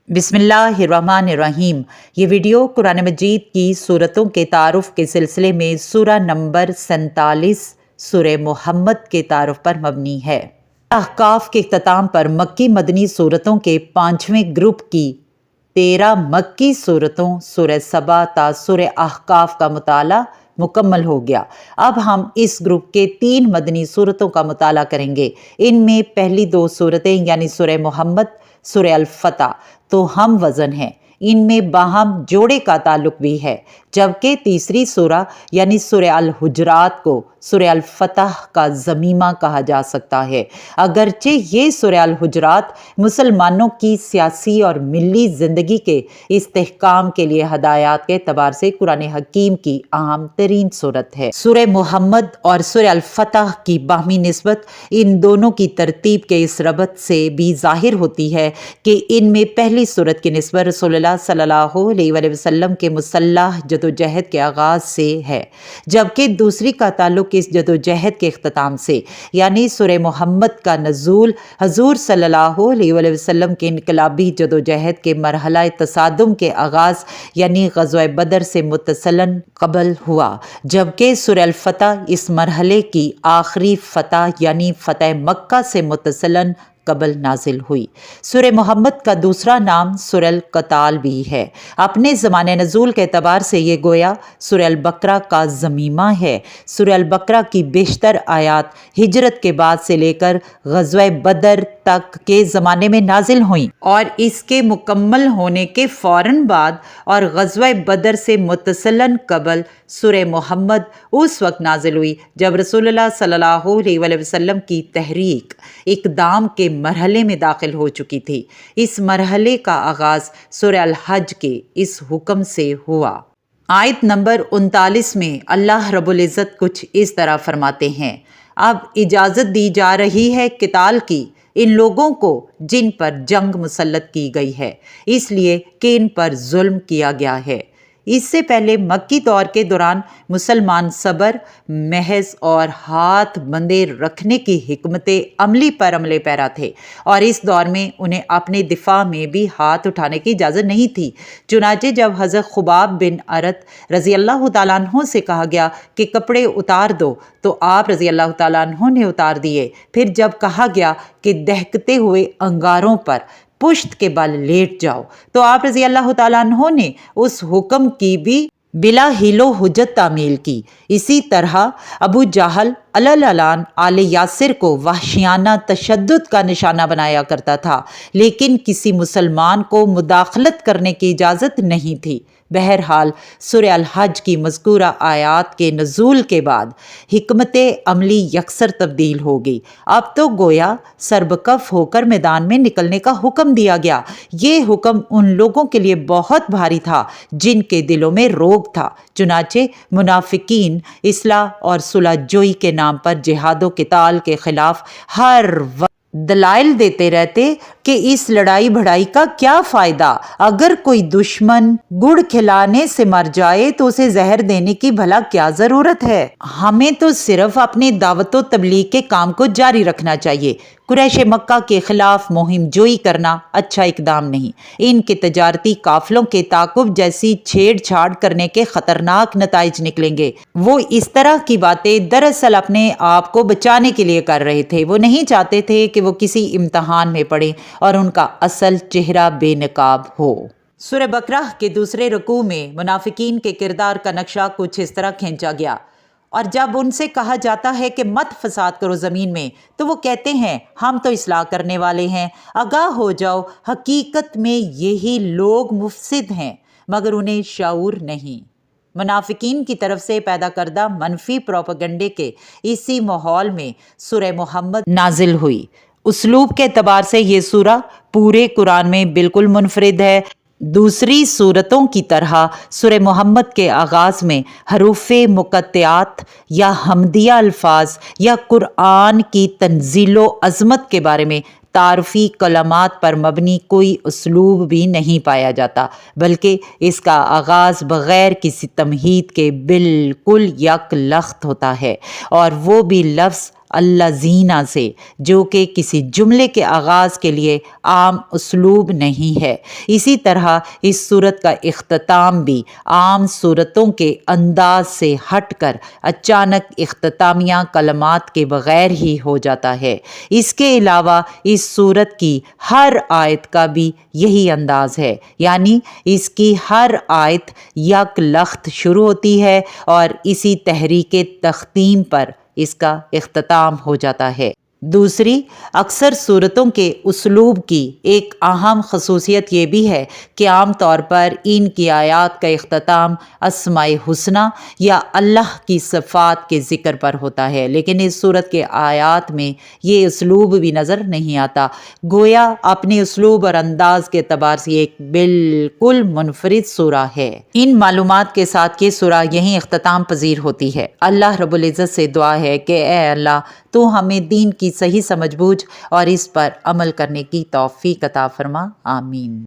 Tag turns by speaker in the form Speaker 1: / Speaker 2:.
Speaker 1: بسم اللہ الرحمن الرحیم۔ یہ ویڈیو قرآن مجید کی سورتوں کے تعارف کے سلسلے میں سورہ نمبر 47 سورہ محمد کے تعارف پر مبنی ہے۔ احقاف کے اختتام پر مکی مدنی سورتوں کے 5ویں گروپ کی 13 مکی سورتوں سورہ سبا تا سورہ احقاف کا مطالعہ مکمل ہو گیا۔ اب ہم اس گروپ کے 3 مدنی سورتوں کا مطالعہ کریں گے۔ ان میں پہلی 2 سورتیں یعنی سورہ محمد، سورہ الفتح تو ہم وزن ہیں، ان میں باہم جوڑے کا تعلق بھی ہے، جبکہ تیسری سورہ یعنی سورہ الحجرات کو سورہ الفتح کا ضمیمہ کہا جا سکتا ہے، اگرچہ یہ سورہ الحجرات مسلمانوں کی سیاسی اور ملی زندگی کے استحکام کے لیے ہدایات کے اعتبار سے قرآن حکیم کی اہم ترین سورت ہے۔ سورہ محمد اور سورہ الفتح کی باہمی نسبت ان دونوں کی ترتیب کے اس ربط سے بھی ظاہر ہوتی ہے کہ ان میں پہلی سورت کی نسبت رسول اللہ صلی اللہ علیہ وآلہ وسلم کے مسلح جدوجہد کے آغاز سے ہے، جبکہ دوسری کا تعلق اس جدوجہد کے اختتام سے یعنی سورہ محمد کا نزول حضور صلی اللہ علیہ وآلہ وسلم کے انقلابی جدوجہد کے مرحلہ تصادم کے آغاز یعنی غزوہ بدر سے متصلاً قبل ہوا، جبکہ سورہ الفتح اس مرحلے کی آخری فتح یعنی فتح مکہ سے متصلاً قبل نازل ہوئی۔ سورہ محمد کا دوسرا نام سورہ القتال بھی ہے۔ اپنے زمان نزول کے اعتبار سے یہ گویا سورہ البقرہ کا ضمیمہ ہے۔ سورہ البقرہ کی بیشتر آیات ہجرت کے بعد سے لے کر غزوہ بدر تک کے زمانے میں نازل ہوئیں اور اس کے مکمل ہونے کے فوراً بعد اور غزوہ بدر سے متصلاً قبل سورہ محمد اس وقت نازل ہوئی جب رسول اللہ صلی اللہ علیہ وآلہ وسلم کی تحریک اقدام کے مرحلے میں داخل ہو چکی تھی۔ اس مرحلے کا آغاز سورہ الحج کے اس حکم سے ہوا۔ آیت نمبر 39 میں اللہ رب العزت کچھ اس طرح فرماتے ہیں، اب اجازت دی جا رہی ہے قتال کی ان لوگوں کو جن پر جنگ مسلط کی گئی ہے، اس لیے کہ ان پر ظلم کیا گیا ہے۔ اس سے پہلے مکی دور کے دوران مسلمان صبر محض اور ہاتھ بندے رکھنے کی حکمت عملی پر عمل پیرا تھے، اور اس دور میں انہیں اپنے دفاع میں بھی ہاتھ اٹھانے کی اجازت نہیں تھی۔ چنانچہ جب حضرت خباب بن ارت رضی اللہ تعالیٰ عنہ سے کہا گیا کہ کپڑے اتار دو تو آپ رضی اللہ تعالیٰ عنہ نے اتار دیے۔ پھر جب کہا گیا کہ دہکتے ہوئے انگاروں پر پشت کے بل لیٹ جاؤ تو آپ رضی اللہ تعالیٰ عنہ نے اس حکم کی بھی بلا حیل و حجت تعمیل کی۔ اسی طرح ابو جہل علالان آل یاسر کو وحشیانہ تشدد کا نشانہ بنایا کرتا تھا، لیکن کسی مسلمان کو مداخلت کرنے کی اجازت نہیں تھی۔ بہرحال سورہ الحج کی مذکورہ آیات کے نزول کے بعد حکمت عملی یکسر تبدیل ہو گئی۔ اب تو گویا سربکف ہو کر میدان میں نکلنے کا حکم دیا گیا۔ یہ حکم ان لوگوں کے لیے بہت بھاری تھا جن کے دلوں میں روگ تھا، چنانچہ منافقین اصلاح اور صلح جوئی کے نام پر جہاد و قتال کے خلاف ہر وقت دلائل دیتے رہتے کہ اس لڑائی بھڑائی کا کیا فائدہ، اگر کوئی دشمن گڑ کھلانے سے مر جائے تو اسے زہر دینے کی بھلا کیا ضرورت ہے، ہمیں تو صرف اپنی دعوت و تبلیغ کے کام کو جاری رکھنا چاہیے۔ قریش مکہ کے خلاف مہم جوئی کرنا اچھا اقدام نہیں، ان کے تجارتی قافلوں کے تعاقب جیسی چھیڑ چھاڑ کرنے کے خطرناک نتائج نکلیں گے۔ وہ اس طرح کی باتیں دراصل اپنے آپ کو بچانے کے لیے کر رہے تھے، وہ نہیں چاہتے تھے کہ وہ کسی امتحان میں پڑیں اور ان کا اصل چہرہ بے نقاب ہو۔ سورہ بقرہ کے دوسرے رکوع میں منافقین کے کردار کا نقشہ کچھ اس طرح کھینچا گیا، اور جب ان سے کہا جاتا ہے کہ مت فساد کرو زمین میں تو وہ کہتے ہیں ہم تو اصلاح کرنے والے ہیں۔ آگاہ ہو جاؤ، حقیقت میں یہی لوگ مفسد ہیں مگر انہیں شعور نہیں۔ منافقین کی طرف سے پیدا کردہ منفی پروپیگنڈے کے اسی ماحول میں سورہ محمد نازل ہوئی۔ اسلوب کے اعتبار سے یہ سورہ پورے قرآن میں بالکل منفرد ہے۔ دوسری سورتوں کی طرح سورہ محمد کے آغاز میں حروف مقطعات یا حمدیہ الفاظ یا قرآن کی تنزیل و عظمت کے بارے میں تعارفی کلمات پر مبنی کوئی اسلوب بھی نہیں پایا جاتا، بلکہ اس کا آغاز بغیر کسی تمہید کے بالکل یک لخت ہوتا ہے، اور وہ بھی لفظ الذین سے، جو کہ کسی جملے کے آغاز کے لیے عام اسلوب نہیں ہے۔ اسی طرح اس صورت کا اختتام بھی عام صورتوں کے انداز سے ہٹ کر اچانک اختتامیہ کلمات کے بغیر ہی ہو جاتا ہے۔ اس کے علاوہ اس صورت کی ہر آیت کا بھی یہی انداز ہے، یعنی اس کی ہر آیت یک لخت شروع ہوتی ہے اور اسی تحریک تختیم پر اس کا اختتام ہو جاتا ہے۔ دوسری، اکثر صورتوں کے اسلوب کی ایک اہم خصوصیت یہ بھی ہے کہ عام طور پر ان کی آیات کا اختتام اسماء حسنی یا اللہ کی صفات کے ذکر پر ہوتا ہے، لیکن اس صورت کے آیات میں یہ اسلوب بھی نظر نہیں آتا، گویا اپنے اسلوب اور انداز کے اعتبار سے ایک بالکل منفرد سورہ ہے۔ ان معلومات کے ساتھ یہ سورہ یہیں اختتام پذیر ہوتی ہے۔ اللہ رب العزت سے دعا ہے کہ اے اللہ تو ہمیں دین کی صحیح سمجھ بوجھ اور اس پر عمل کرنے کی توفیق عطا فرما، آمین۔